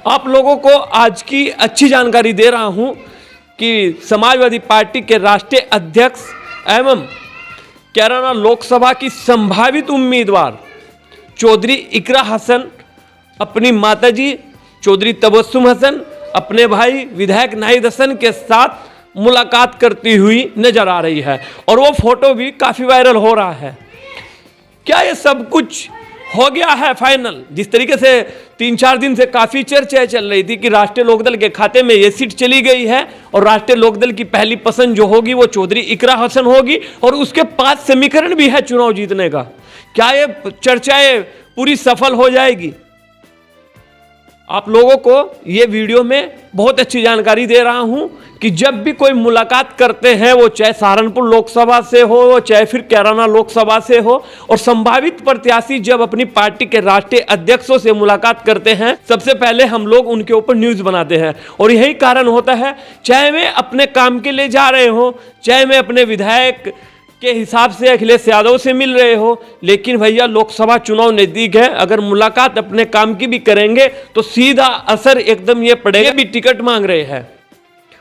आप लोगों को आज की अच्छी जानकारी दे रहा हूं कि समाजवादी पार्टी के राष्ट्रीय अध्यक्ष एवं कैराना लोकसभा की संभावित उम्मीदवार चौधरी इकरा हसन अपनी माताजी चौधरी तबस्सुम हसन अपने भाई विधायक नाहिद हसन के साथ मुलाकात करती हुई नजर आ रही है और वो फोटो भी काफ़ी वायरल हो रहा है। क्या ये सब कुछ हो गया है फाइनल? जिस तरीके से 3-4 दिन से काफ़ी चर्चा चल रही थी कि राष्ट्रीय लोकदल के खाते में ये सीट चली गई है और राष्ट्रीय लोकदल की पहली पसंद जो होगी वो चौधरी इकरा हसन होगी और उसके पास समीकरण भी है चुनाव जीतने का। क्या ये चर्चाएं पूरी सफल हो जाएगी? आप लोगों को ये वीडियो में बहुत अच्छी जानकारी दे रहा हूं कि जब भी कोई मुलाकात करते हैं, वो चाहे सहारनपुर लोकसभा से हो चाहे फिर कैराना लोकसभा से हो, और संभावित प्रत्याशी जब अपनी पार्टी के राष्ट्रीय अध्यक्षों से मुलाकात करते हैं, सबसे पहले हम लोग उनके ऊपर न्यूज बनाते हैं। और यही कारण होता है, चाहे वे अपने काम के लिए जा रहे हो, चाहे मैं अपने विधायक के हिसाब से अखिलेश यादव से मिल रहे हो, लेकिन भैया लोकसभा चुनाव नजदीक है, अगर मुलाकात अपने काम की भी करेंगे तो सीधा असर एकदम ये पड़ेगा। भी टिकट मांग रहे हैं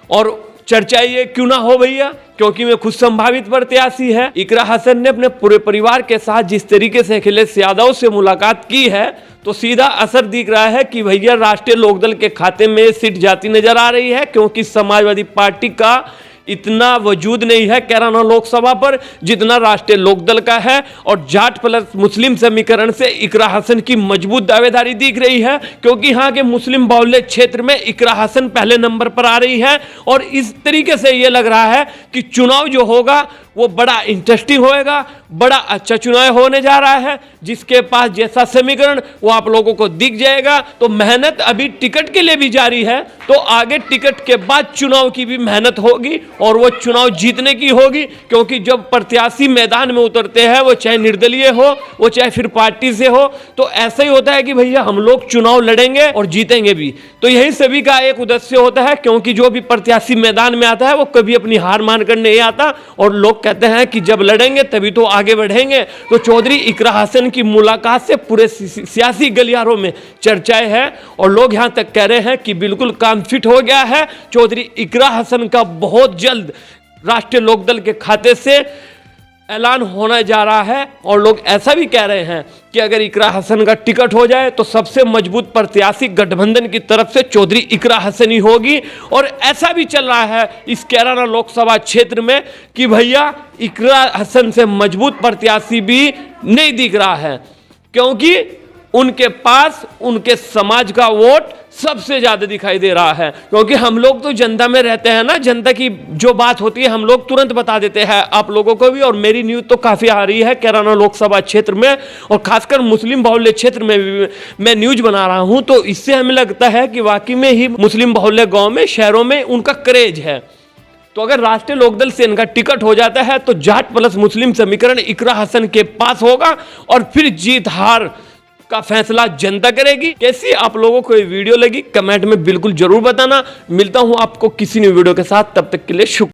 और चर्चा ये क्यों ना हो भैया, क्योंकि मैं खुद संभावित प्रत्याशी है। इकरा हसन ने अपने पूरे परिवार के साथ जिस तरीके से अखिलेश यादव से मुलाकात की है तो सीधा असर दिख रहा है कि भैया राष्ट्रीय लोकदल के खाते में सीट जाती नजर आ रही है, क्योंकि समाजवादी पार्टी का इतना वजूद नहीं है कैराना लोकसभा पर जितना राष्ट्रीय लोकदल का है। और जाट प्लस मुस्लिम समीकरण से इकरा हसन की मजबूत दावेदारी दिख रही है, क्योंकि यहाँ के मुस्लिम बहुल्य क्षेत्र में इकरा हसन पहले नंबर पर आ रही है। और इस तरीके से ये लग रहा है कि चुनाव जो होगा वो बड़ा इंटरेस्टिंग होएगा, बड़ा अच्छा चुनाव होने जा रहा है। जिसके पास जैसा समीकरण वो आप लोगों को दिख जाएगा। तो मेहनत अभी टिकट के लिए भी जारी है, तो आगे टिकट के बाद चुनाव की भी मेहनत होगी और वो चुनाव जीतने की होगी, क्योंकि जब प्रत्याशी मैदान में उतरते हैं, वो चाहे निर्दलीय हो, वो चाहे फिर पार्टी से हो, तो ऐसा ही होता है कि भैया हम लोग चुनाव लड़ेंगे और जीतेंगे भी। तो यही सभी का एक उद्देश्य होता है, क्योंकि जो भी प्रत्याशी मैदान में आता है वो कभी अपनी हार मानकर नहीं आता और लोग कहते हैं कि जब लड़ेंगे तभी तो आगे बढ़ेंगे। तो चौधरी इकरा हसन की मुलाकात से पूरे सियासी गलियारों में चर्चाएं हैं और लोग यहां तक कह रहे हैं कि बिल्कुल काम फिट हो गया है। चौधरी इकरा हसन का बहुत जल्द राष्ट्रीय लोकदल के खाते से ऐलान होने जा रहा है और लोग ऐसा भी कह रहे हैं कि अगर इकरा हसन का टिकट हो जाए तो सबसे मजबूत प्रत्याशी गठबंधन की तरफ से चौधरी इकरा हसन ही होगी। और ऐसा भी चल रहा है इस कैराना लोकसभा क्षेत्र में कि भैया इकरा हसन से मजबूत प्रत्याशी भी नहीं दिख रहा है, क्योंकि उनके पास उनके समाज का वोट सबसे ज्यादा दिखाई दे रहा है। क्योंकि हम लोग तो जनता में रहते हैं ना, जनता की जो बात होती है हम लोग तुरंत बता देते हैं आप लोगों को भी। और मेरी न्यूज़ तो काफ़ी आ रही है कैराना लोकसभा क्षेत्र में और खासकर मुस्लिम बहुल्य क्षेत्र में भी मैं न्यूज़ बना रहा हूं, तो इससे हमें लगता है कि वाकई में ही मुस्लिम बहुल्य गाँव में, शहरों में उनका क्रेज है। तो अगर राष्ट्रीय लोकदल से इनका टिकट हो जाता है तो जाट प्लस मुस्लिम समीकरण इकरा हसन के पास होगा और फिर जीत हार का फैसला जनता करेगी। कैसी आप लोगों को ये वीडियो लगी कमेंट में बिल्कुल जरूर बताना। मिलता हूं आपको किसी नई वीडियो के साथ, तब तक के लिए शुक्रिया।